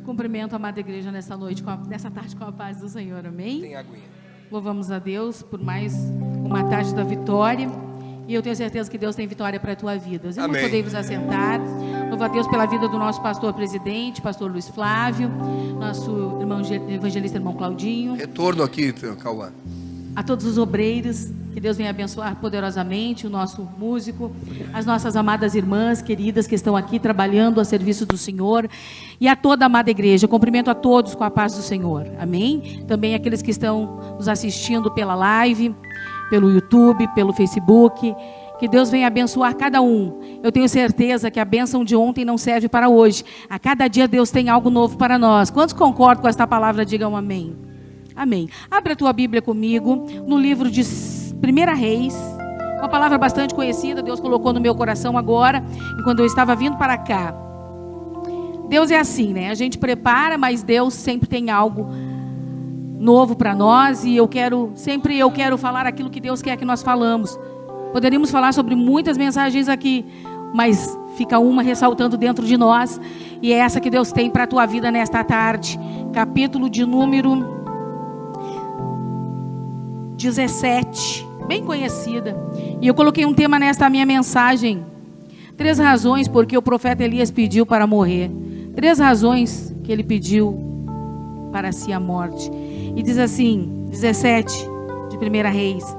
Cumprimento a amada igreja nessa noite, nessa tarde, com a paz do Senhor, amém? Tem aguinha. Louvamos a Deus por mais uma tarde da vitória. E eu tenho certeza que Deus tem vitória para a tua vida. Os irmãos podem vos assentar. Louvo a Deus pela vida do nosso pastor presidente, pastor Luiz Flávio, nosso irmão evangelista, irmão Claudinho. Retorno aqui, Cauã. A todos os obreiros, que Deus venha abençoar poderosamente o nosso músico, as nossas amadas irmãs queridas que estão aqui trabalhando a serviço do Senhor, e a toda a amada igreja. Eu cumprimento a todos com a paz do Senhor, amém? Também aqueles que estão nos assistindo pela live, pelo YouTube, pelo Facebook, que Deus venha abençoar cada um. Eu tenho certeza que a bênção de ontem não serve para hoje. A cada dia Deus tem algo novo para nós. Quantos concordam com esta palavra? Digam amém. Amém. Abra a tua Bíblia comigo no livro de 1 Reis, uma palavra bastante conhecida, Deus colocou no meu coração agora, e quando eu estava vindo para cá. Deus é assim, né? A gente prepara, mas Deus sempre tem algo novo para nós, e eu quero falar aquilo que Deus quer que nós falamos. Poderíamos falar sobre muitas mensagens aqui, mas fica uma ressaltando dentro de nós, e é essa que Deus tem para a tua vida nesta tarde. Capítulo de número 17, bem conhecida. E eu coloquei um tema nesta minha mensagem: 3 razões porque o profeta Elias pediu para morrer. 3 razões que ele pediu para si a morte. E diz assim, 17 de 1 Reis: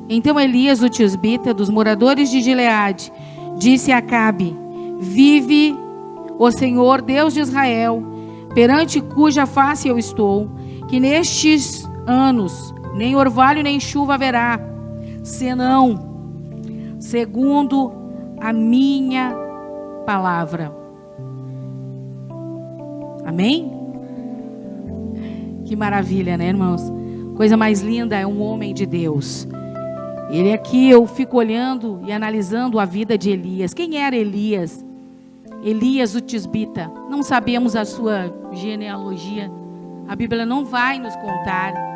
Então Elias, o tisbita, dos moradores de Gileade, disse a Acabe: Vive o Senhor, Deus de Israel, perante cuja face eu estou, que nestes anos nem orvalho nem chuva haverá, senão segundo a minha palavra. Amém? Que maravilha, né, irmãos? Coisa mais linda é um homem de Deus. Ele aqui, eu fico olhando e analisando a vida de Elias. Quem era Elias? Elias, o tisbita. Não sabemos a sua genealogia. A Bíblia não vai nos contar,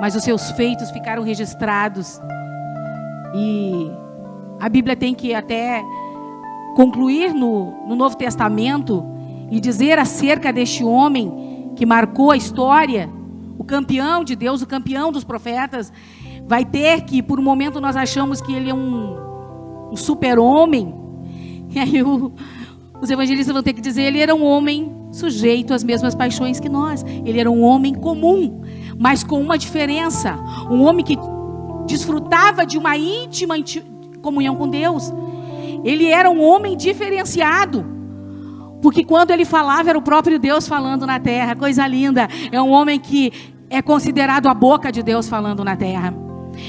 mas os seus feitos ficaram registrados. E a Bíblia tem que até concluir no Novo Testamento e dizer acerca deste homem que marcou a história, o campeão de Deus, o campeão dos profetas. Vai ter que, por um momento, nós achamos que ele é um super-homem. E aí os evangelistas vão ter que dizer: ele era um homem sujeito às mesmas paixões que nós. Ele era um homem comum, mas com uma diferença. Um homem que desfrutava de uma íntima comunhão com Deus. Ele era um homem diferenciado, porque quando ele falava era o próprio Deus falando na terra. Coisa linda. É um homem que é considerado a boca de Deus falando na terra.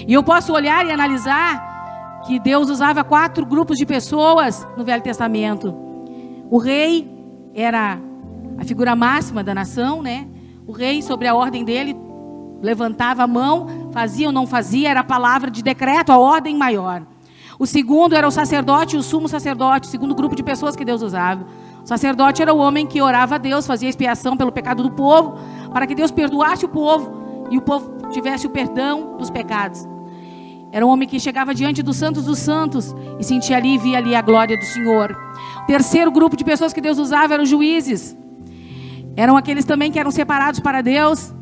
E eu posso olhar e analisar que Deus usava 4 grupos de pessoas no Velho Testamento. O rei era a figura máxima da nação, né? O rei, sobre a ordem dele, levantava a mão, fazia ou não fazia, era a palavra de decreto, a ordem maior. O segundo era o sacerdote e o sumo sacerdote, o segundo grupo de pessoas que Deus usava. O sacerdote era o homem que orava a Deus, fazia expiação pelo pecado do povo, para que Deus perdoasse o povo e o povo tivesse o perdão dos pecados. Era um homem que chegava diante dos santos e sentia ali e via ali a glória do Senhor. O terceiro grupo de pessoas que Deus usava eram os juízes. Eram aqueles também que eram separados para Deus,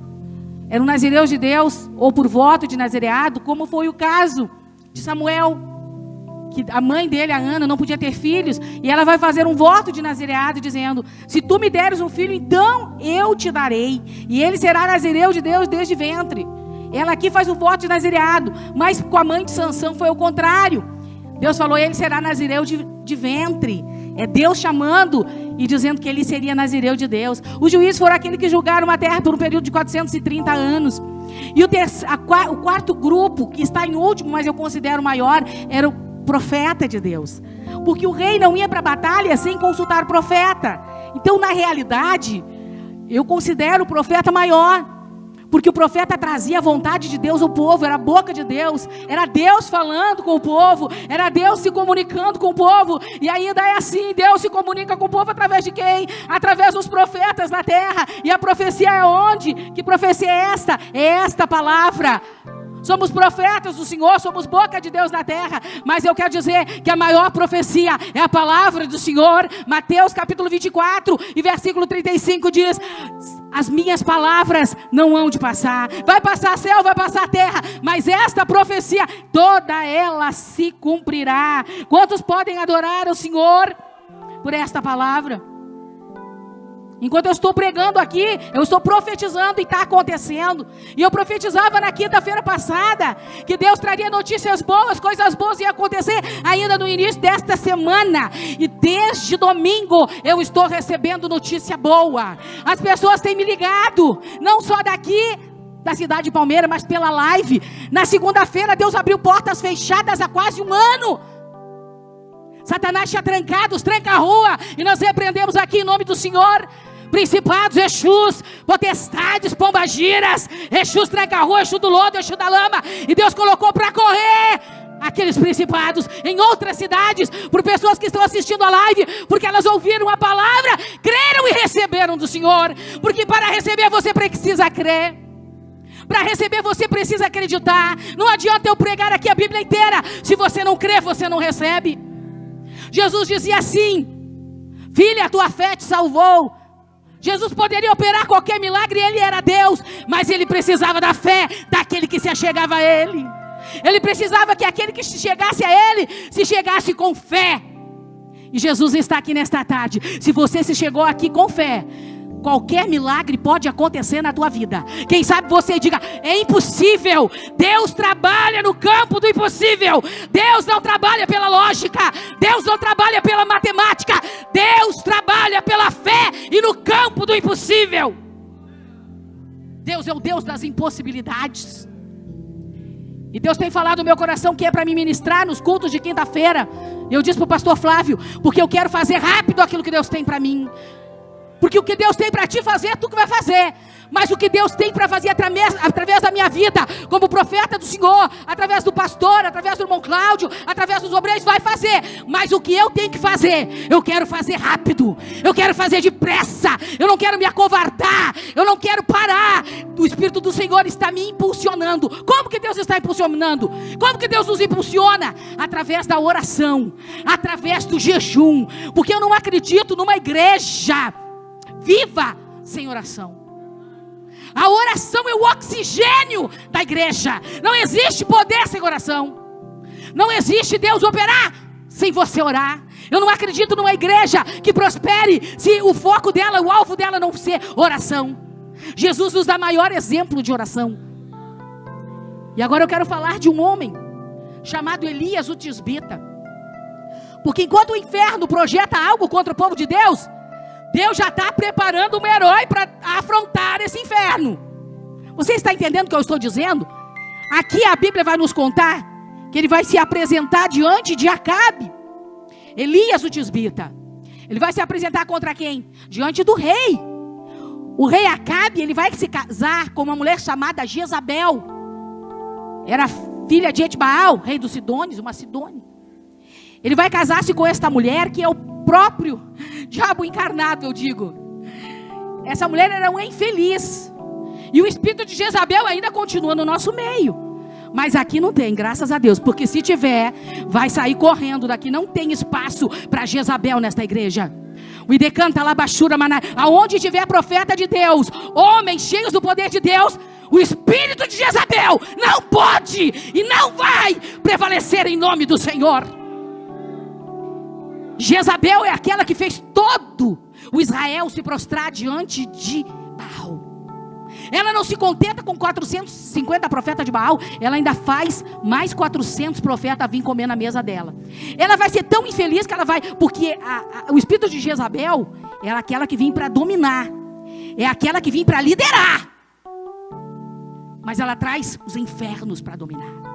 eram nazireus de Deus, ou por voto de nazireado, como foi o caso de Samuel, que a mãe dele, a Ana, não podia ter filhos, e ela vai fazer um voto de nazireado, dizendo: se tu me deres um filho, então eu te darei, e ele será nazireu de Deus desde ventre. Ela aqui faz o voto de nazireado, mas com a mãe de Sansão foi o contrário. Deus falou: ele será nazireu de ventre. É Deus chamando e dizendo que ele seria nazireu de Deus. Os juízes foram aqueles que julgaram a terra por um período de 430 anos. E o quarto grupo, que está em último, mas eu considero maior, era o profeta de Deus. Porque o rei não ia para a batalha sem consultar o profeta. Então, na realidade, eu considero o profeta maior, porque o profeta trazia a vontade de Deus ao povo, era a boca de Deus, era Deus falando com o povo, era Deus se comunicando com o povo. E ainda é assim: Deus se comunica com o povo através de quem? Através dos profetas na terra. E a profecia é onde? Que profecia é esta? É esta palavra. somos profetas do Senhor, somos boca de Deus na terra, mas eu quero dizer que a maior profecia é a palavra do Senhor. Mateus capítulo 24 e versículo 35 diz: as minhas palavras não hão de passar. Vai passar céu, vai passar terra, mas esta profecia, toda ela se cumprirá. Quantos podem adorar o Senhor por esta palavra? Enquanto eu estou pregando aqui, eu estou profetizando e está acontecendo. E eu profetizava na quinta-feira passada que Deus traria notícias boas, coisas boas iam acontecer ainda no início desta semana. E desde domingo eu estou recebendo notícia boa. As pessoas têm me ligado, não só daqui da cidade de Palmeira, mas pela live. Na segunda-feira Deus abriu portas fechadas há quase um ano. Satanás tinha trancado, os tranca-rua, e nós repreendemos aqui em nome do Senhor. Principados, Exus, potestades, pombagiras, Exus tranca-rua, Exu do lodo, Exu da lama. E Deus colocou para correr aqueles principados em outras cidades, por pessoas que estão assistindo a live, porque elas ouviram a palavra, creram e receberam do Senhor. Porque para receber você precisa crer. Para receber você precisa acreditar. Não adianta eu pregar aqui a Bíblia inteira, se você não crê, você não recebe. Jesus dizia assim: filha, a tua fé te salvou. Jesus poderia operar qualquer milagre, ele era Deus, mas ele precisava da fé daquele que se achegava a ele. Ele precisava que aquele que se chegasse a ele, se chegasse com fé. E Jesus está aqui nesta tarde. Se você se chegou aqui com fé, qualquer milagre pode acontecer na tua vida. Quem sabe você diga: é impossível. Deus trabalha no campo do impossível. Deus não trabalha pela lógica. Deus não trabalha pela matemática. Deus trabalha pela fé e no campo do impossível. Deus é o Deus das impossibilidades. E Deus tem falado no meu coração que é para me ministrar nos cultos de quinta-feira. Eu disse para o pastor Flávio: porque eu quero fazer rápido aquilo que Deus tem para mim. Porque o que Deus tem para te fazer, é tu que vai fazer. Mas o que Deus tem para fazer através da minha vida, como profeta do Senhor, através do pastor, através do irmão Cláudio, através dos obreiros, vai fazer. Mas o que eu tenho que fazer, eu quero fazer rápido. Eu quero fazer depressa. Eu não quero me acovardar. Eu não quero parar. O Espírito do Senhor está me impulsionando. Como que Deus está impulsionando? Como que Deus nos impulsiona? Através da oração, através do jejum. Porque eu não acredito numa igreja viva sem oração. A oração é o oxigênio da igreja. Não existe poder sem oração. Não existe Deus operar sem você orar. Eu não acredito numa igreja que prospere se o foco dela, o alvo dela não ser oração. Jesus nos dá maior exemplo de oração. E agora eu quero falar de um homem chamado Elias o Tisbita. Porque enquanto o inferno projeta algo contra o povo de Deus, Deus já está preparando um herói para afrontar esse inferno. Você está entendendo o que eu estou dizendo? Aqui a Bíblia vai nos contar que ele vai se apresentar diante de Acabe. Elias o Tisbita. Ele vai se apresentar contra quem? Diante do rei. O rei Acabe, ele vai se casar com uma mulher chamada Jezabel. Era filha de Etbaal, rei dos Sidônios, uma Sidônia. Ele vai casar-se com esta mulher que é o próprio diabo encarnado, eu digo. Essa mulher era uma infeliz. E o espírito de Jezabel ainda continua no nosso meio. Mas aqui não tem, graças a Deus. Porque se tiver, vai sair correndo daqui. Não tem espaço para Jezabel nesta igreja. O Idecanta Labachura Maná. Aonde tiver profeta de Deus, homens cheios do poder de Deus, o espírito de Jezabel não pode e não vai prevalecer em nome do Senhor. Jezabel é aquela que fez todo o Israel se prostrar diante de Baal. Ela não se contenta com 450 profetas de Baal, ela ainda faz mais 400 profetas vir comer na mesa dela. Ela vai ser tão infeliz que ela vai, porque o espírito de Jezabel é aquela que vem para dominar, é aquela que vem para liderar, mas ela traz os infernos para dominar.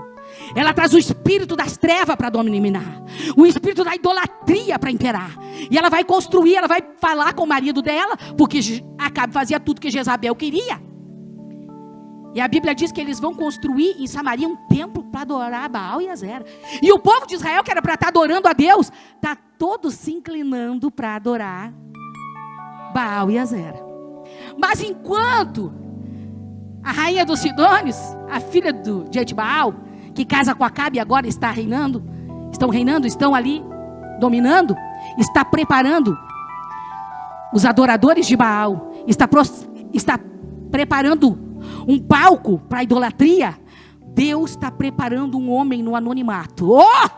Ela traz o espírito das trevas para dominar, o espírito da idolatria para imperar. E ela vai construir, ela vai falar com o marido dela, porque Acabe fazia tudo que Jezabel queria. E a Bíblia diz que eles vão construir em Samaria um templo para adorar Baal e Azera. E o povo de Israel, que era para estar adorando a Deus, está todo se inclinando para adorar Baal e Azera. Mas enquanto A rainha dos Sidônios, a filha de Etbaal, que casa com Acabe e agora está reinando, estão ali dominando, está preparando os adoradores de Baal, está preparando um palco para a idolatria. Deus está preparando um homem no anonimato. Oh!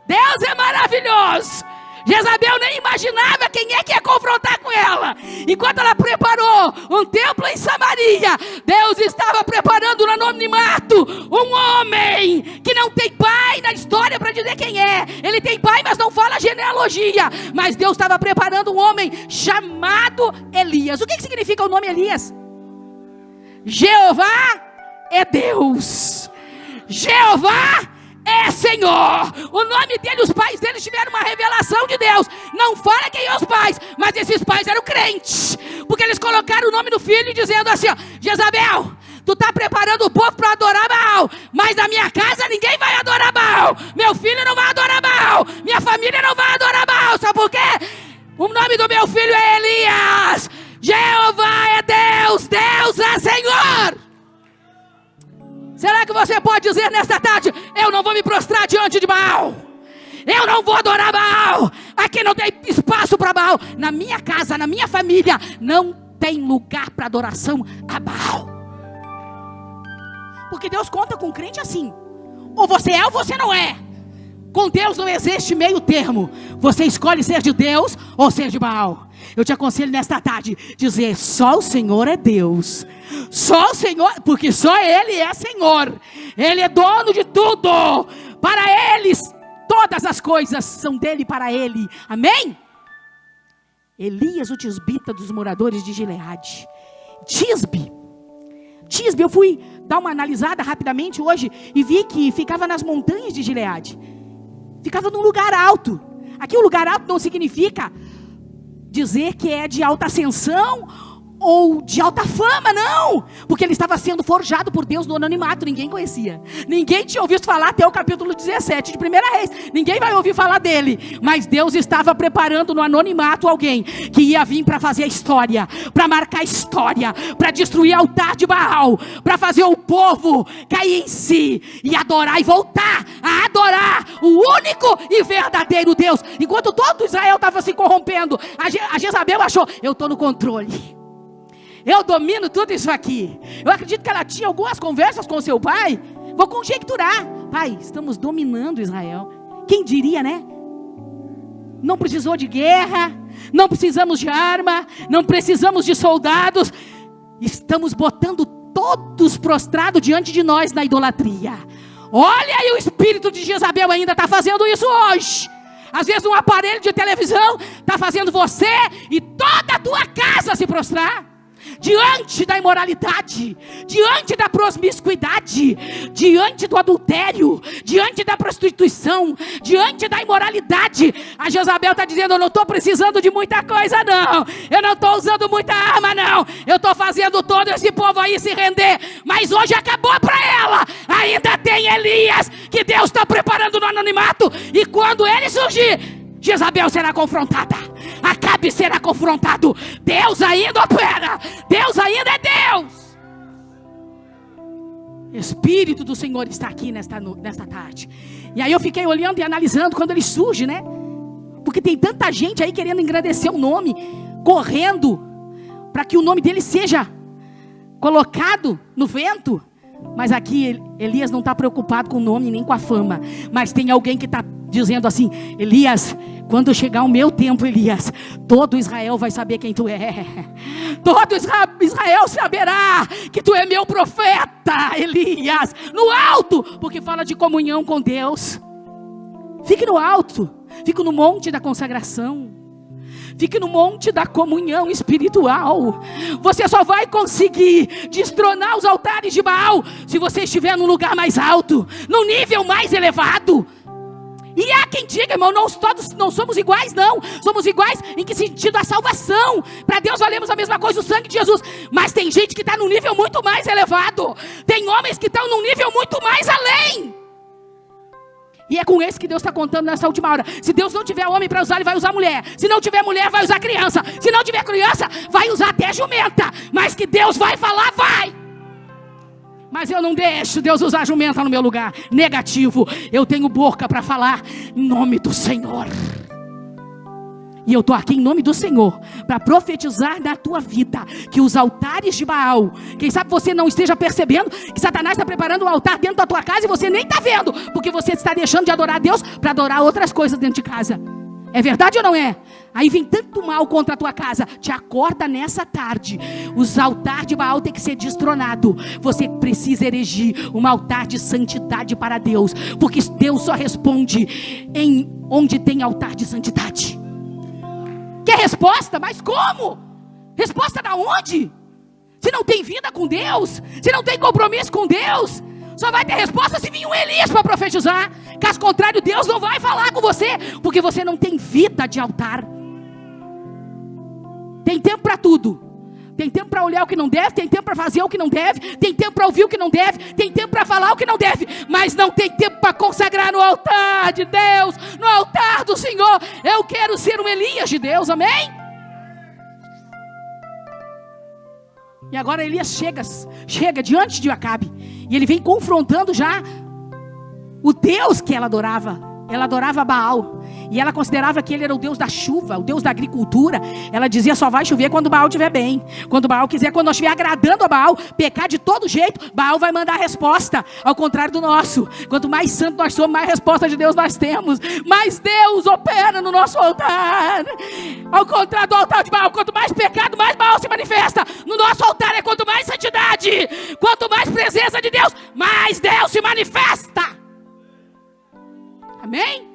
Deus é maravilhoso. Jezabel nem imaginava quem é que ia confrontar com ela. Enquanto ela preparou um templo em Samaria, Deus estava preparando no anonimato um homem que não tem pai na história para dizer quem é. Ele tem pai, mas não fala genealogia. Mas Deus estava preparando um homem chamado Elias. O que significa o nome Elias? Jeová é Deus. Jeová é Senhor. O nome dele, os pais dele tiveram uma revelação de Deus. Não fala quem é os pais, mas esses pais eram crentes, porque eles colocaram o nome do filho dizendo assim, ó, Jezabel, tu está preparando o povo para adorar Baal, mas na minha casa ninguém vai adorar Baal. Meu filho não vai adorar Baal, minha família não vai adorar Baal. Sabe por quê? O nome do meu filho é Elias. Jeová é Deus, Deus é Senhor. Será que você pode dizer nesta tarde, eu não vou me prostrar diante de Baal, eu não vou adorar Baal, aqui não tem espaço para Baal, na minha casa, na minha família, não tem lugar para adoração a Baal? Porque Deus conta com crente assim, ou você é ou você não é. Com Deus não existe meio termo. Você escolhe ser de Deus ou ser de Baal. Eu te aconselho nesta tarde dizer, só o Senhor é Deus. Só o Senhor, porque só Ele é Senhor. Ele é dono de tudo. Para eles, todas as coisas são dele para Ele. Amém? Elias, o tisbita dos moradores de Gileade. Tisbe, eu fui dar uma analisada rapidamente hoje e vi que ficava nas montanhas de Gileade. Ficava num lugar alto. Aqui o lugar alto não significa dizer que é de alta ascensão ou de alta fama, não. Porque ele estava sendo forjado por Deus no anonimato, ninguém conhecia. Ninguém tinha ouvido falar até o capítulo 17 de 1 Reis. Ninguém vai ouvir falar dele. Mas Deus estava preparando no anonimato alguém que ia vir para fazer a história, para marcar a história, para destruir o altar de Baal, para fazer o povo cair em si e adorar e voltar a adorar o único e verdadeiro Deus. Enquanto todo Israel estava se corrompendo, a Jezabel achou, eu estou no controle, eu domino tudo isso aqui. Eu acredito que ela tinha algumas conversas com seu pai. Vou conjecturar. Pai, estamos dominando Israel. Quem diria, né? Não precisou de guerra, não precisamos de arma, não precisamos de soldados. Estamos botando todos prostrados diante de nós na idolatria. Olha aí, o espírito de Jezabel ainda está fazendo isso hoje. Às vezes um aparelho de televisão está fazendo você e toda a tua casa se prostrar diante da imoralidade, diante da promiscuidade, diante do adultério, diante da prostituição, diante da imoralidade. A Jezabel está dizendo, eu não estou precisando de muita coisa não, eu não estou usando muita arma não, eu estou fazendo todo esse povo aí se render, mas hoje acabou para ela. Ainda tem Elias, que Deus está preparando no anonimato, e quando ele surgir, Jezabel será confrontada, Acabe será confrontado. Deus ainda opera, Deus ainda é Deus. Espírito do Senhor está aqui nesta tarde. E aí eu fiquei olhando e analisando quando ele surge, né? Porque tem tanta gente aí querendo engrandecer o nome, correndo para que o nome dele seja colocado no vento. Mas aqui Elias não está preocupado com o nome nem com a fama. Mas tem alguém que está dizendo assim, Elias, quando chegar o meu tempo, Elias, todo Israel vai saber quem tu é. Todo Israel saberá que tu é meu profeta, Elias. No alto, porque fala de comunhão com Deus. Fique no alto, fique no monte da consagração, fique no monte da comunhão espiritual. Você só vai conseguir destronar os altares de Baal se você estiver num lugar mais alto, num nível mais elevado. E há quem diga, irmão, todos não somos iguais, não. Somos iguais em que sentido? A salvação. Para Deus valemos a mesma coisa, o sangue de Jesus. Mas tem gente que está num nível muito mais elevado. Tem homens que estão num nível muito mais além. E é com esse que Deus está contando nessa última hora. Se Deus não tiver homem para usar, Ele vai usar mulher. Se não tiver mulher, vai usar criança. Se não tiver criança, vai usar até jumenta. Mas que Deus vai falar, vai. Mas eu não deixo Deus usar jumenta no meu lugar. Negativo. Eu tenho boca para falar em nome do Senhor. E eu estou aqui em nome do Senhor para profetizar na tua vida que os altares de Baal, quem sabe você não esteja percebendo que Satanás está preparando um altar dentro da tua casa e você nem está vendo, porque você está deixando de adorar a Deus para adorar outras coisas dentro de casa. É verdade ou não é? Aí vem tanto mal contra a tua casa. Te acorda nessa tarde. Os altares de Baal tem que ser destronado. Você precisa erigir um altar de santidade para Deus, porque Deus só responde em onde tem altar de santidade. Quer resposta? Mas como? Resposta da onde? Se não tem vida com Deus, se não tem compromisso com Deus, só vai ter resposta se vir um Elias para profetizar. Caso contrário, Deus não vai falar com você, porque você não tem vida de altar. Tem tempo para tudo. Tem tempo para olhar o que não deve, tem tempo para fazer o que não deve, tem tempo para ouvir o que não deve, tem tempo para falar o que não deve, mas não tem tempo para consagrar no altar de Deus, no altar do Senhor. Eu quero ser um Elias de Deus, amém? E agora Elias chega diante de Acabe, e ele vem confrontando já o Deus que ela adorava. Ela adorava Baal, e ela considerava que ele era o Deus da chuva, o Deus da agricultura. Ela dizia, só vai chover quando Baal estiver bem. Quando Baal quiser, quando nós estiver agradando a Baal, pecar de todo jeito, Baal vai mandar a resposta, ao contrário do nosso. Quanto mais santo nós somos, mais resposta de Deus nós temos, mais Deus opera no nosso altar. Ao contrário do altar de Baal, quanto mais pecado, mais Baal se manifesta. No nosso altar é quanto mais santidade, quanto mais presença de Deus, mais Deus se manifesta. Amém?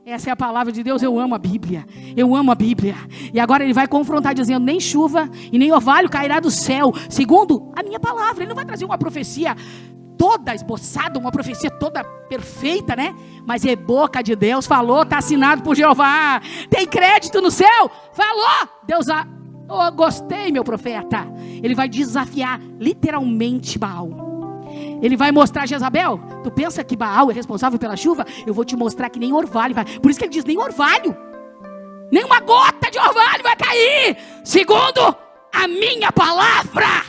Essa é a palavra de Deus. Eu amo a Bíblia. Eu amo a Bíblia. E agora ele vai confrontar dizendo, nem chuva e nem orvalho cairá do céu, segundo a minha palavra. Ele não vai trazer uma profecia toda esboçada, uma profecia toda perfeita, né? Mas é boca de Deus, falou, está assinado por Jeová. Tem crédito no céu? Falou. Deus, oh, gostei, meu profeta. Ele vai desafiar literalmente Baal. Ele vai mostrar a Jezabel. Tu pensa que Baal é responsável pela chuva? Eu vou te mostrar que nem orvalho vai. Por isso que ele diz, nem orvalho, nem uma gota de orvalho vai cair, segundo a minha palavra.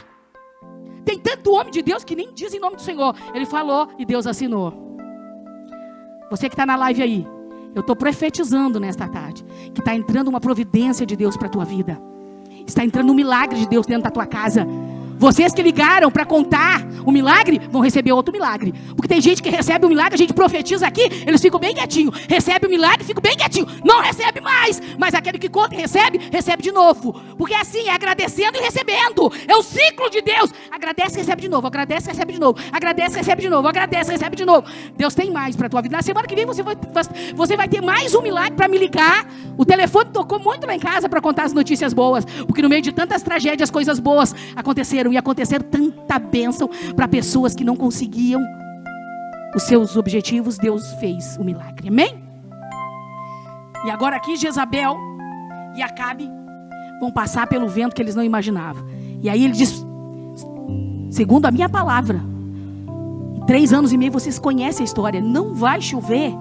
Tem tanto homem de Deus que nem diz em nome do Senhor. Ele falou e Deus assinou. Você que está na live aí, eu estou profetizando nesta tarde que está entrando uma providência de Deus para a tua vida. Está entrando um milagre de Deus dentro da tua casa. Vocês que ligaram para contar o milagre, vão receber outro milagre. Porque tem gente que recebe o milagre, a gente profetiza aqui, eles ficam bem quietinhos. Recebe o milagre, ficam bem quietinhos. Não recebe mais. Mas aquele que conta e recebe, recebe de novo. Porque assim, é agradecendo e recebendo. É o ciclo de Deus. Agradece e recebe de novo. Agradece e recebe de novo. Agradece e recebe de novo. Agradece e recebe de novo. Deus tem mais para a tua vida. Na semana que vem você vai ter mais um milagre para me ligar. O telefone tocou muito lá em casa para contar as notícias boas. Porque no meio de tantas tragédias, coisas boas aconteceram. E aconteceram tanta bênção para pessoas que não conseguiam os seus objetivos. Deus fez o milagre, amém? E agora aqui Jezabel e Acabe vão passar pelo vento que eles não imaginavam. E aí ele diz, segundo a minha palavra, em 3 anos e meio vocês conhecem a história, não vai chover.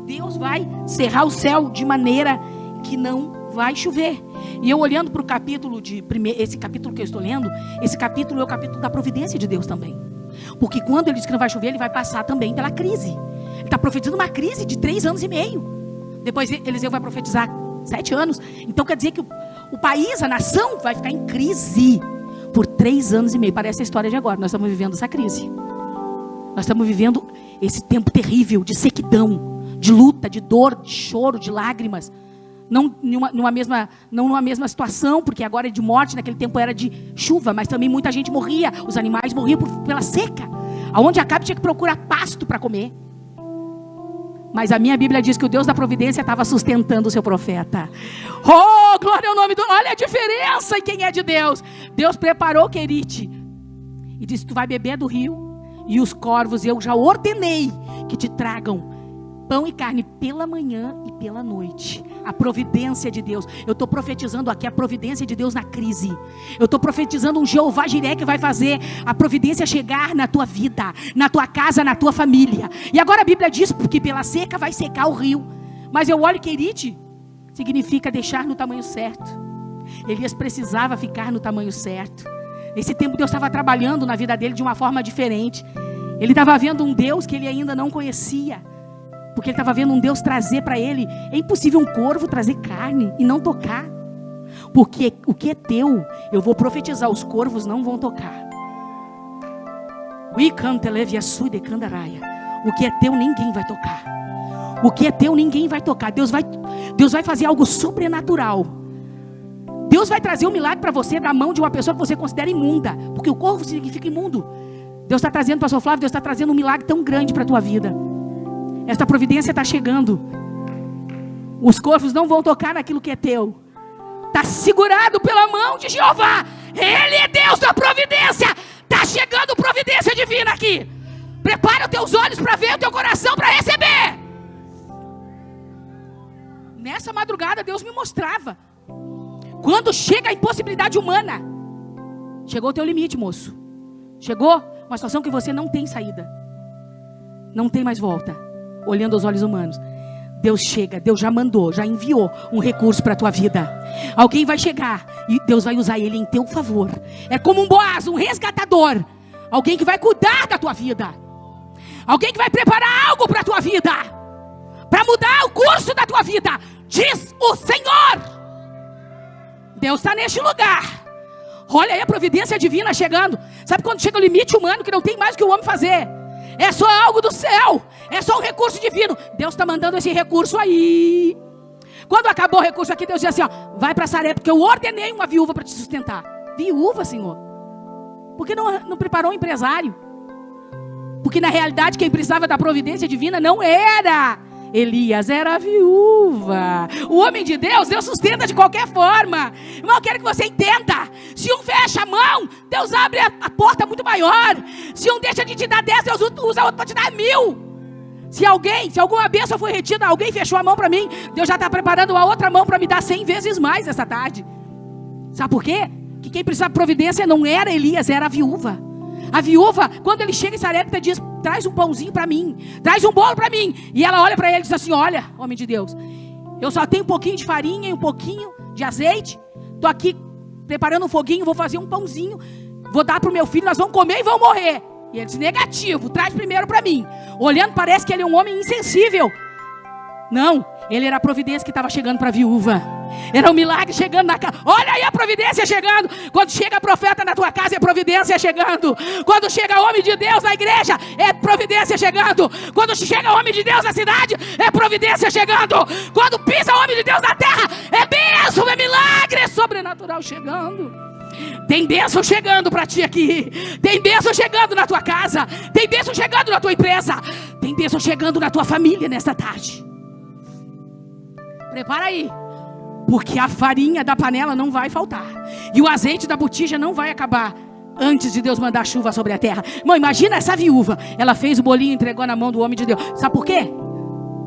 Deus vai cerrar o céu de maneira que não vai chover. E eu olhando para o capítulo esse capítulo que eu estou lendo, esse capítulo é o capítulo da providência de Deus também. Porque quando ele diz que não vai chover, ele vai passar também pela crise. Ele está profetizando uma crise de 3 anos e meio. Depois Eliseu vai profetizar 7 anos. Então quer dizer que o país, a nação, vai ficar em crise por 3 anos e meio. Parece a história de agora. Nós estamos vivendo essa crise. Nós estamos vivendo esse tempo terrível de sequidão, de luta, de dor, de choro, de lágrimas. Não numa mesma situação, porque agora é de morte, naquele tempo era de chuva, mas também muita gente morria, os animais morriam pela seca, aonde Acabe tinha que procurar pasto para comer. Mas a minha Bíblia diz que o Deus da providência estava sustentando o seu profeta. Oh, glória ao nome do... Olha a diferença em quem é de Deus. Deus preparou Querite e disse, tu vai beber do rio, e os corvos eu já ordenei que te tragam pão e carne pela manhã e pela noite. A providência de Deus. Eu estou profetizando aqui a providência de Deus na crise. Eu estou profetizando um Jeová Jiré que vai fazer a providência chegar na tua vida, na tua casa, na tua família. E agora a Bíblia diz que pela seca vai secar o rio. Mas eu olho Querite, significa deixar no tamanho certo. Elias precisava ficar no tamanho certo. Esse tempo Deus estava trabalhando na vida dele de uma forma diferente. Ele estava vendo um Deus que ele ainda não conhecia. Porque ele estava vendo um Deus trazer para ele. É impossível um corvo trazer carne e não tocar. Porque o que é teu, eu vou profetizar, os corvos não vão tocar. O que é teu, ninguém vai tocar. O que é teu, ninguém vai tocar. Deus vai fazer algo sobrenatural. Deus vai trazer um milagre para você da mão de uma pessoa que você considera imunda. Porque o corvo significa imundo. Deus está trazendo, pastor Flávio, Deus está trazendo um milagre tão grande para a tua vida. Esta providência está chegando. Os corvos não vão tocar naquilo que é teu. Está segurado pela mão de Jeová. Ele é Deus da providência. Está chegando providência divina aqui. Prepara os teus olhos para ver, o teu coração para receber. Nessa madrugada Deus me mostrava. Quando chega a impossibilidade humana, chegou o teu limite, moço. Chegou uma situação que você não tem saída. Não tem mais volta. Olhando aos olhos humanos. Deus chega, Deus já mandou, já enviou um recurso para a tua vida. Alguém vai chegar e Deus vai usar ele em teu favor. É como um Boaz, um resgatador. Alguém que vai cuidar da tua vida. Alguém que vai preparar algo para a tua vida. Para mudar o curso da tua vida. Diz o Senhor. Deus está neste lugar. Olha aí a providência divina chegando. Sabe quando chega o limite humano que não tem mais o que o homem fazer? É só algo do céu. É só um recurso divino. Deus está mandando esse recurso aí. Quando acabou o recurso aqui, Deus diz assim, ó, vai para Sarepta, porque eu ordenei uma viúva para te sustentar. Viúva, Senhor? Por que não preparou um empresário? Porque na realidade quem precisava da providência divina não era Elias, era a viúva. O homem de Deus, Deus sustenta de qualquer forma. Irmão, eu quero que você entenda. Se um fecha a mão, Deus abre a porta muito maior. Se um deixa de te dar 10, Deus usa outro para te dar 1000. Se alguma bênção foi retida, alguém fechou a mão para mim, Deus já está preparando a outra mão para me dar 100 vezes mais essa tarde. Sabe por quê? Que quem precisava de providência não era Elias, era a viúva. A viúva, quando ele chega em Sarepta, diz, traz um pãozinho para mim, traz um bolo para mim. E ela olha para ele e diz assim, olha, homem de Deus, eu só tenho um pouquinho de farinha e um pouquinho de azeite. Estou aqui preparando um foguinho, vou fazer um pãozinho, vou dar para o meu filho, nós vamos comer e vamos morrer. E ele diz, negativo, traz primeiro para mim. Olhando, parece que ele é um homem insensível. Não, ele era a providência que estava chegando para a viúva. Era um milagre chegando na casa. Olha aí a providência chegando. Quando chega profeta na tua casa, é providência chegando. Quando chega homem de Deus na igreja, é providência chegando. Quando chega homem de Deus na cidade, é providência chegando. Quando pisa homem de Deus na terra, é bênção, é milagre, é sobrenatural chegando. Tem bênção chegando para ti aqui. Tem bênção chegando na tua casa. Tem bênção chegando na tua empresa. Tem bênção chegando na tua família nesta tarde. Prepara aí. Porque a farinha da panela não vai faltar. E o azeite da botija não vai acabar antes de Deus mandar chuva sobre a terra. Irmão, imagina essa viúva. Ela fez o bolinho e entregou na mão do homem de Deus. Sabe por quê?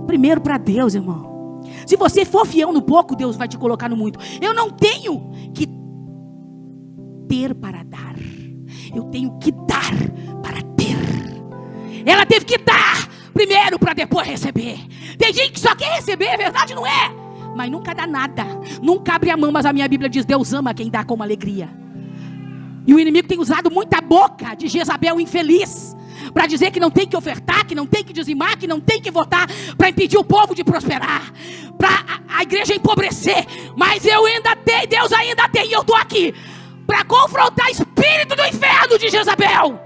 Primeiro para Deus, irmão. Se você for fiel no pouco, Deus vai te colocar no muito. Eu não tenho que ter para dar. Eu tenho que dar para ter. Ela teve que dar primeiro para depois receber. Tem gente que só quer receber, é verdade, não é? Mas nunca dá nada. Nunca abre a mão, mas a minha Bíblia diz, Deus ama quem dá com alegria. E o inimigo tem usado muita boca de Jezabel infeliz para dizer que não tem que ofertar, que não tem que dizimar, que não tem que votar, para impedir o povo de prosperar, para a igreja empobrecer. Mas eu ainda tenho, Deus ainda tem, e eu estou aqui para confrontar o espírito do inferno de Jezabel.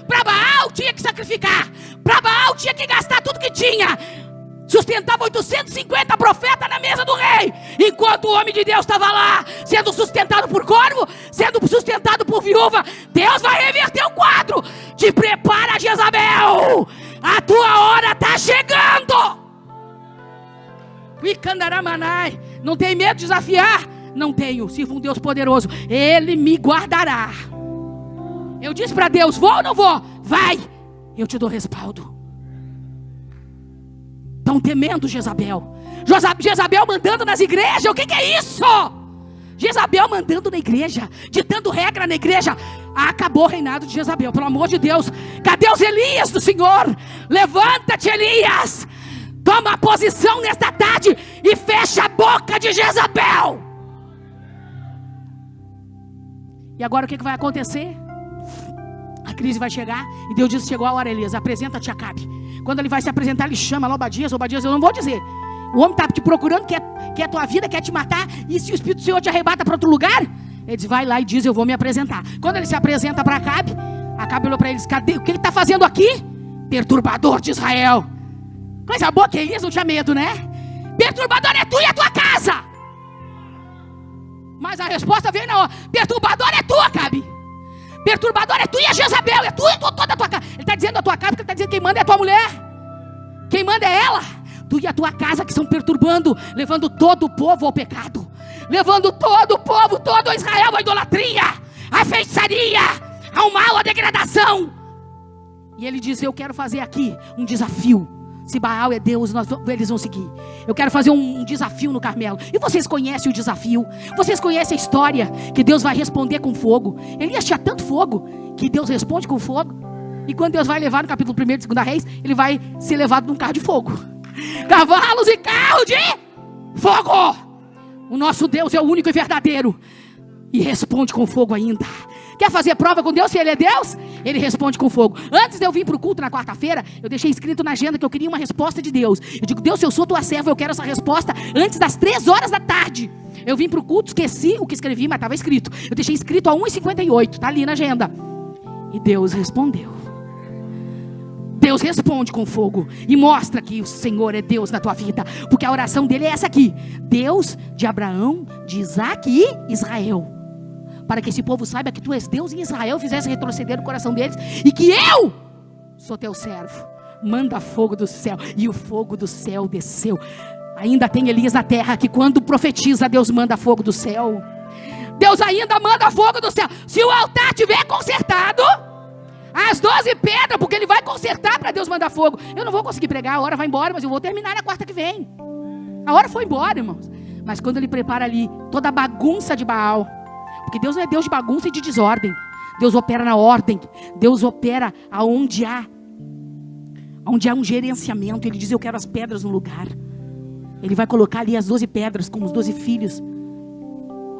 Para Baal tinha que sacrificar, para Baal tinha que gastar tudo que tinha. Sustentava 850 profetas na mesa do rei, enquanto o homem de Deus estava lá, sendo sustentado por corvo, sendo sustentado por viúva. Deus vai reverter o quadro. Te prepara, Jezabel, a tua hora está chegando. Não tem medo de desafiar? Não tenho, sirvo um Deus poderoso, Ele me guardará. Eu disse para Deus, vou ou não vou? Vai, eu te dou respaldo. Estão temendo Jezabel. Jezabel mandando nas igrejas. O que é isso? Jezabel mandando na igreja, ditando regra na igreja. Acabou o reinado de Jezabel, pelo amor de Deus. Cadê os Elias do Senhor? Levanta-te, Elias. Toma a posição nesta tarde e fecha a boca de Jezabel. E agora o que vai acontecer? A crise vai chegar. E Deus diz: chegou a hora, Elias, apresenta-te a Acabe. Quando ele vai se apresentar, ele chama lá Obadias. Obadias, eu não vou dizer. O homem está te procurando, quer a tua vida, quer te matar. E se o Espírito do Senhor te arrebata para outro lugar? Ele diz: vai lá e diz: eu vou me apresentar. Quando ele se apresenta para Acabe, Acabe olhou para eles: cadê? O que ele está fazendo aqui? Perturbador de Israel. Coisa boa que Elias não tinha medo, né? Perturbador é tu e a tua casa. Mas a resposta veio na hora: perturbador é tu, Acabe. Perturbador é tu e a Jezabel. É tu e toda a tua casa. Ele está dizendo a tua casa, porque ele está dizendo quem manda é a tua mulher. Quem manda é ela. Tu e a tua casa que estão perturbando, levando todo o povo ao pecado, levando todo o povo, todo Israel à idolatria, à feitiçaria, ao mal, à degradação. E ele diz: eu quero fazer aqui um desafio. Se Baal é Deus, eles vão seguir. Eu quero fazer um desafio no Carmelo. E vocês conhecem o desafio? Vocês conhecem a história? Que Deus vai responder com fogo. Elias tinha tanto fogo que Deus responde com fogo. E quando Deus vai levar no capítulo 1 de 2 Reis, ele vai ser levado num carro de fogo. Cavalos e carro de fogo. O nosso Deus é o único e verdadeiro. E responde com fogo ainda. Quer fazer prova com Deus se Ele é Deus? Ele responde com fogo. Antes de eu vir para o culto na quarta-feira, eu deixei escrito na agenda que eu queria uma resposta de Deus. Eu digo: Deus, se eu sou tua serva, eu quero essa resposta antes das 3 horas da tarde. Eu vim para o culto, esqueci o que escrevi, mas estava escrito. Eu deixei escrito a 1h58, está ali na agenda. E Deus respondeu. Deus responde com fogo e mostra que o Senhor é Deus na tua vida. Porque a oração dele é essa aqui: Deus de Abraão, de Isaac e Israel. Para que esse povo saiba que tu és Deus em Israel, fizesse retroceder o coração deles, e que eu sou teu servo. Manda fogo do céu. E o fogo do céu desceu. Ainda tem Elias na terra, que quando profetiza, Deus manda fogo do céu. Deus ainda manda fogo do céu. Se o altar tiver consertado, as 12 pedras, porque ele vai consertar para Deus mandar fogo. Eu não vou conseguir pregar, a hora vai embora, mas eu vou terminar na quarta que vem. A hora foi embora, irmãos. Mas quando ele prepara ali toda a bagunça de Baal, porque Deus não é Deus de bagunça e de desordem. Deus opera na ordem. Deus opera onde há um gerenciamento. Ele diz: eu quero as pedras no lugar. Ele vai colocar ali as 12 pedras com os 12 filhos: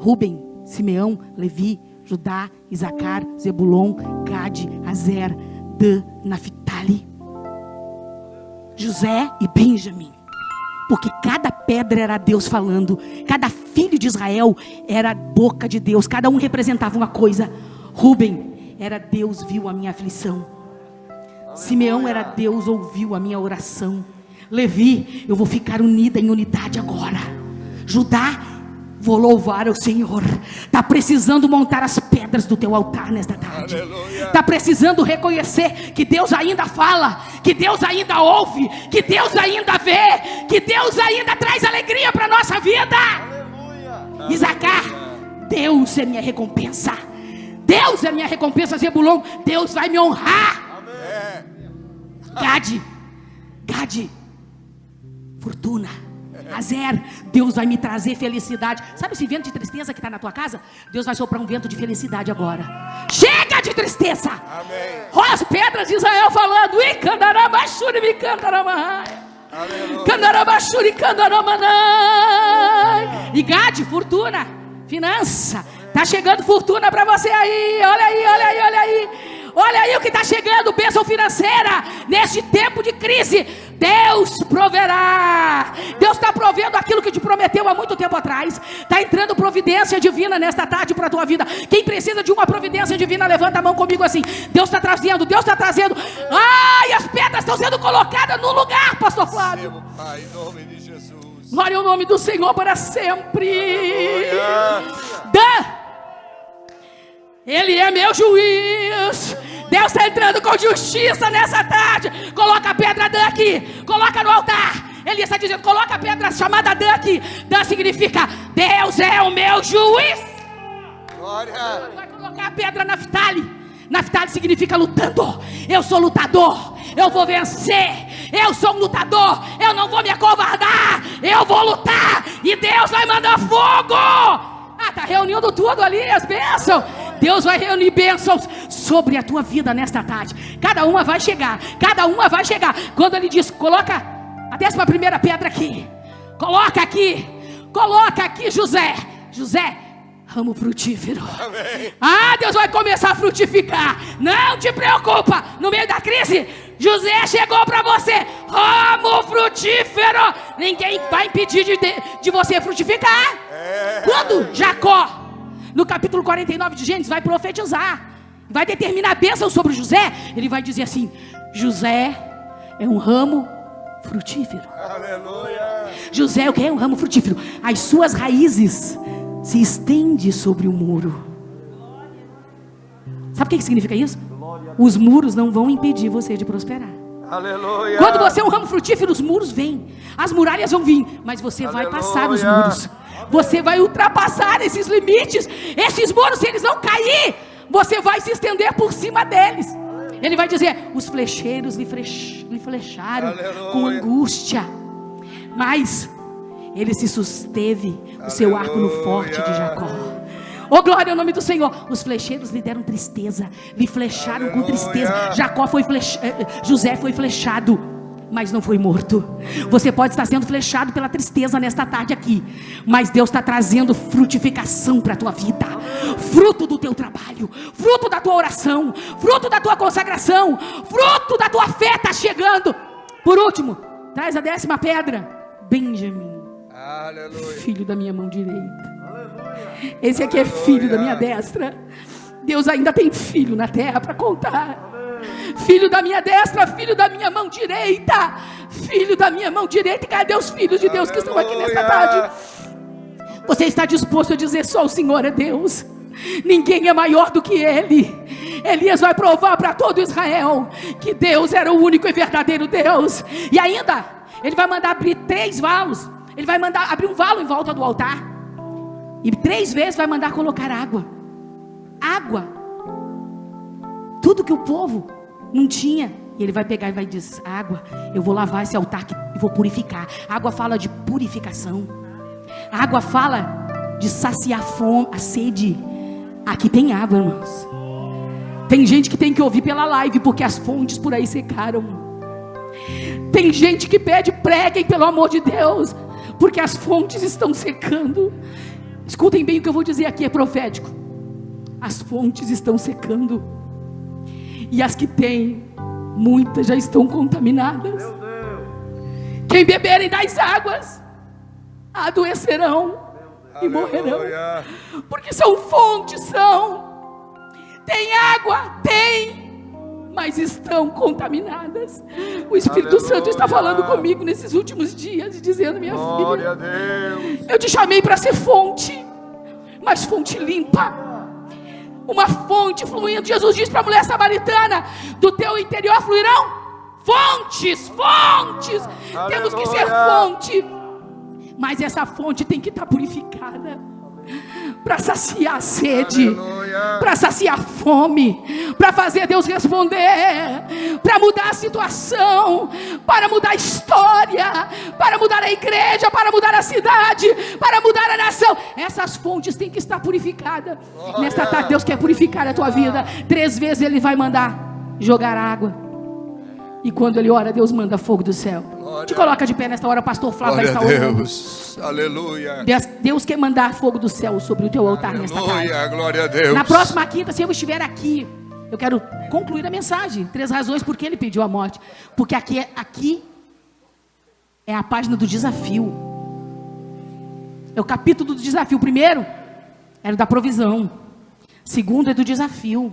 Rubem, Simeão, Levi, Judá, Isacar, Zebulon, Gade, Azer, Dan, Naphtali, José e Benjamim. Porque cada pedra era Deus falando. Cada filho de Israel era a boca de Deus. Cada um representava uma coisa. Rubem era: Deus viu a minha aflição. Simeão era: Deus ouviu a minha oração. Levi: eu vou ficar unida em unidade agora. Judá: vou louvar o Senhor. Está precisando montar as pedras do teu altar nesta tarde. Está precisando reconhecer que Deus ainda fala, que Deus ainda ouve, que Deus ainda vê, que Deus ainda traz alegria para a nossa vida. Isacar: Deus é minha recompensa. Deus é minha recompensa. Zebulon: Deus vai me honrar. Gade: fortuna. Azer: Deus vai me trazer felicidade. Sabe esse vento de tristeza que está na tua casa? Deus vai soprar um vento de felicidade agora. Chega de tristeza. Olha as pedras de Israel falando: e Gade: fortuna, finança. Está chegando fortuna para você aí. Olha aí, olha aí, olha aí. Olha aí o que está chegando, bênção financeira. Neste tempo de crise, Deus proverá. Deus está provendo aquilo que te prometeu há muito tempo atrás. Está entrando providência divina nesta tarde para a tua vida. Quem precisa de uma providência divina, levanta a mão comigo assim: Deus está trazendo, Deus está trazendo. Ai, as pedras estão sendo colocadas no lugar, pastor Flávio. Pai, em nome de Jesus. Glória ao nome do Senhor para sempre. Ele é meu juiz. Deus está entrando com justiça nessa tarde. Coloca a pedra Dan aqui. Coloca no altar. Ele está dizendo: coloca a pedra chamada Dan aqui. Dan significa: Deus é o meu juiz. Glória. Vai colocar a pedra Naphtali. Naphtali significa lutando. Eu sou lutador. Eu vou vencer. Eu sou um lutador. Eu não vou me acovardar. Eu vou lutar. E Deus vai mandar fogo. Está reunindo tudo ali, as bênçãos. Deus vai reunir bênçãos sobre a tua vida nesta tarde. Cada uma vai chegar. Cada uma vai chegar. Quando ele diz: coloca a 11ª pedra aqui. Coloca aqui. Coloca aqui, José. José, ramo frutífero. Amém. Ah, Deus vai começar a frutificar. Não te preocupa. No meio da crise, José chegou para você. Ramo frutífero. Ninguém vai impedir de você frutificar. Quando Jacó, no capítulo 49 de Gênesis, vai profetizar, vai determinar a bênção sobre José, ele vai dizer assim: José é um ramo frutífero. Aleluia. José é o que? É um ramo frutífero. As suas raízes se estendem sobre o muro. Sabe o que significa isso? Os muros não vão impedir você de prosperar. Aleluia. Quando você é um ramo frutífero, os muros vêm, as muralhas vão vir, mas você vai passar os muros. Você vai ultrapassar esses limites. Esses muros, se eles não cair, você vai se estender por cima deles. Ele vai dizer: os flecheiros lhe flecharam com angústia, mas ele se susteve o seu arco no forte de Jacó. Oh, glória ao nome do Senhor. Os flecheiros lhe deram tristeza, lhe flecharam com tristeza. José foi flechado, mas não foi morto. Você pode estar sendo flechado pela tristeza nesta tarde aqui, mas Deus está trazendo frutificação para a tua vida. Fruto do teu trabalho, fruto da tua oração, fruto da tua consagração, fruto da tua fé está chegando. Por último, traz a 10ª pedra. Benjamim. Aleluia. Filho da minha mão direita. Esse aqui é filho da minha destra. Deus ainda tem filho na terra para contar. Filho da minha destra, filho da minha mão direita. Filho da minha mão direita. E cadê os filhos de Deus que estão aqui nesta tarde? Você está disposto a dizer: só o Senhor é Deus, ninguém é maior do que Ele. Elias vai provar para todo Israel que Deus era o único e verdadeiro Deus. E ainda, ele vai mandar abrir 3 valos. Ele vai mandar abrir um valo em volta do altar, e 3 vezes vai mandar colocar água. Água. Tudo que o povo não tinha. E ele vai pegar e vai dizer: água, eu vou lavar esse altar e vou purificar. A água fala de purificação. A água fala de saciar a fome, a sede. Aqui tem água, irmãos. Tem gente que tem que ouvir pela live, porque as fontes por aí secaram. Tem gente que pede: preguem pelo amor de Deus, porque as fontes estão secando. Escutem bem o que eu vou dizer aqui, é profético. As fontes estão secando, e as que tem, muitas já estão contaminadas. Quem beberem das águas adoecerão e morrerão, porque são fontes, tem água, mas estão contaminadas. O Espírito Santo está falando comigo nesses últimos dias e dizendo: minha filha, eu te chamei para ser fonte, mas fonte limpa, uma fonte fluindo. Jesus diz para a mulher samaritana: do teu interior fluirão fontes. Temos que ser fonte, mas essa fonte tem que estar purificada, para saciar a sede, para saciar a fome, para fazer Deus responder, para mudar a situação, para mudar a história, para mudar a igreja, para mudar a cidade, para mudar a nação. Essas fontes têm que estar purificadas. Nesta tarde Deus quer purificar a tua vida. 3 vezes Ele vai mandar jogar água, e quando Ele ora, Deus manda fogo do céu. Te coloca de pé nesta hora, pastor Flávio vai estar orando. Aleluia. Deus quer mandar fogo do céu sobre o teu altar nesta tarde. Glória a Deus. Na próxima quinta, se eu estiver aqui, eu quero concluir a mensagem. 3 razões por que Ele pediu a morte. Porque aqui é a página do desafio. É o capítulo do desafio. O primeiro era da provisão. O segundo é do desafio.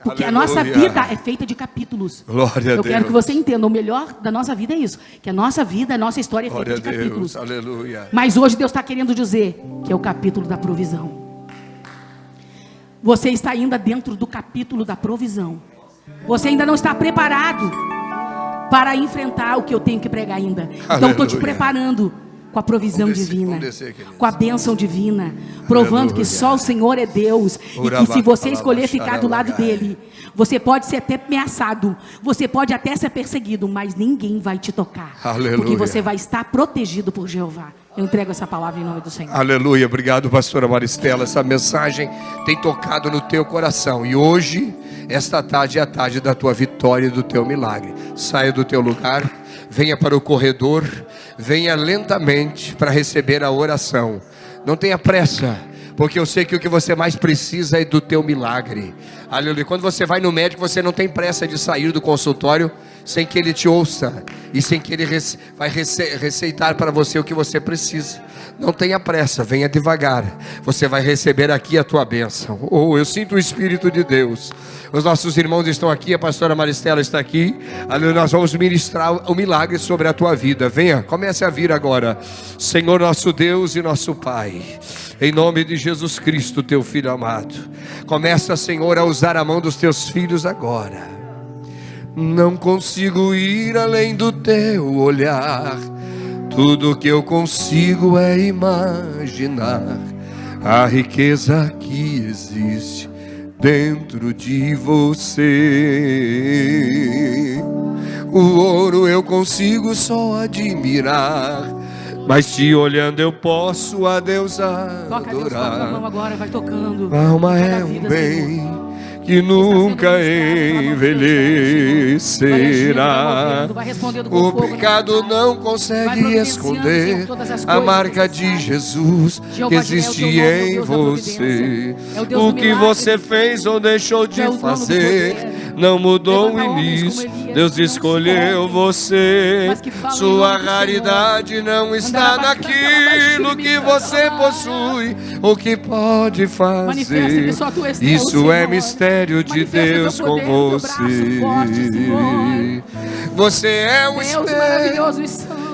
Porque a nossa vida é feita de capítulos. Glória a Deus. Eu quero que você entenda: o melhor da nossa vida é isso, que a nossa vida, a nossa história é feita de capítulos. Aleluia. Mas hoje Deus está querendo dizer que é o capítulo da provisão. Você está ainda dentro do capítulo da provisão. Você ainda não está preparado para enfrentar o que eu tenho que pregar ainda. Então estou te preparando com a provisão divina, com a bênção divina, provando que só o Senhor é Deus, e que se você escolher ficar do lado dele, você pode ser até ameaçado, você pode até ser perseguido, mas ninguém vai te tocar, porque você vai estar protegido por Jeová. Eu entrego essa palavra em nome do Senhor. Aleluia. Obrigado, pastora Maristela. Essa mensagem tem tocado no teu coração, e hoje, esta tarde é a tarde da tua vitória e do teu milagre. Saia do teu lugar, venha para o corredor, venha lentamente para receber a oração. Não tenha pressa, porque eu sei que o que você mais precisa é do teu milagre. Aleluia. Quando você vai no médico, você não tem pressa de sair do consultório sem que ele te ouça e sem que ele vai receitar para você o que você precisa. Não tenha pressa, venha devagar. Você vai receber aqui a tua bênção. Oh, eu sinto o Espírito de Deus. Os nossos irmãos estão aqui, a pastora Maristela está aqui. Aleluia, nós vamos ministrar o milagre sobre a tua vida. Venha, comece a vir agora. Senhor nosso Deus e nosso Pai, em nome de Jesus Cristo, teu Filho amado, começa, Senhor, a usar a mão dos teus filhos agora. Não consigo ir além do teu olhar, tudo que eu consigo é imaginar a riqueza que existe dentro de você. O ouro eu consigo só admirar, mas te olhando eu posso a Deus adorar. Toca a Deus com a tua mão agora, vai tocando. A alma é um bem que nunca envelhecerá. O pecado não consegue esconder a marca de Jesus que existe em você. O que você fez ou deixou de fazer não mudou o início. Deus escolheu você. Sua raridade não está naquilo que você possui, o que pode fazer. Isso é mistério de Deus com você. Você é um espelho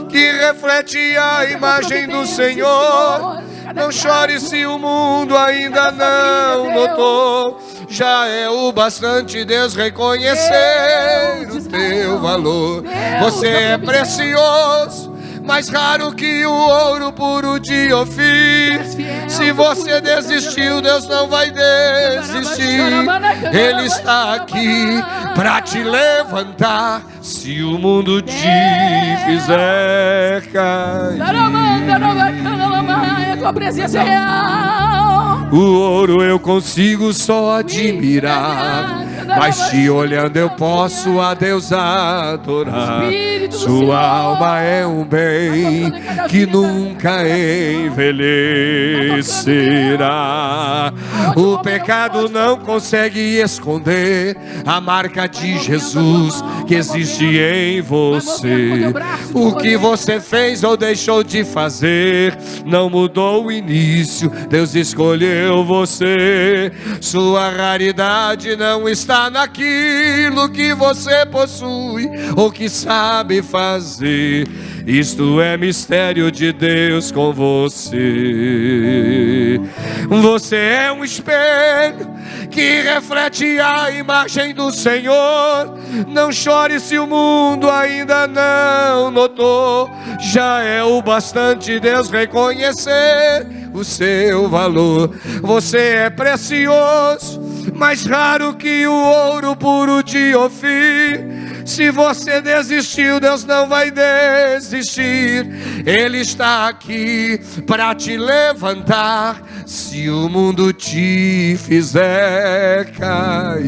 que reflete a imagem do Senhor. Não chore se o mundo ainda não notou. Já é o bastante Deus reconhecer o teu valor. Você é precioso, mais raro que o ouro puro de Ofir. Se você desistiu, Deus não vai desistir. Ele está aqui para te levantar se o mundo te fizer cair. A tua presença é real. O ouro eu consigo só admirar, mas te olhando eu posso a Deus adorar. Sua alma é um bem que nunca envelhecerá. O pecado não consegue esconder a marca de Jesus que existe em você. O que você fez ou deixou de fazer não mudou o início. Deus escolheu você. Sua raridade não está naquilo que você possui ou que sabe fazer. Isto é mistério de Deus com você. Você é um espelho que reflete a imagem do Senhor. Não chore se o mundo ainda não notou. Já é o bastante Deus reconhecer o seu valor. Você é precioso, mais raro que o ouro puro de Ofir. Se você desistiu, Deus não vai desistir. Ele está aqui para te levantar se o mundo te fizer cair.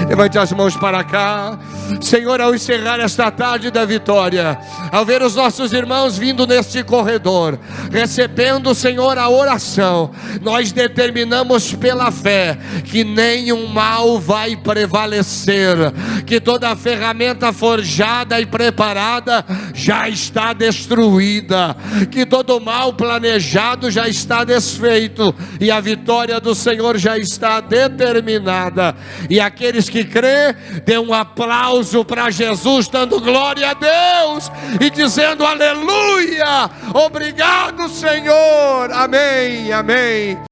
Levante as mãos para cá. Senhor, ao encerrar esta tarde da vitória, ao ver os nossos irmãos vindo neste corredor, recebendo, Senhor, a oração, nós determinamos pela fé que nenhum mal vai prevalecer, que toda ferramenta forjada e preparada já está destruída, que todo mal planejado já está desfeito e a vitória do Senhor já está determinada. E aqueles que crê, dê um aplauso para Jesus, dando glória a Deus e dizendo aleluia, obrigado Senhor, amém, amém.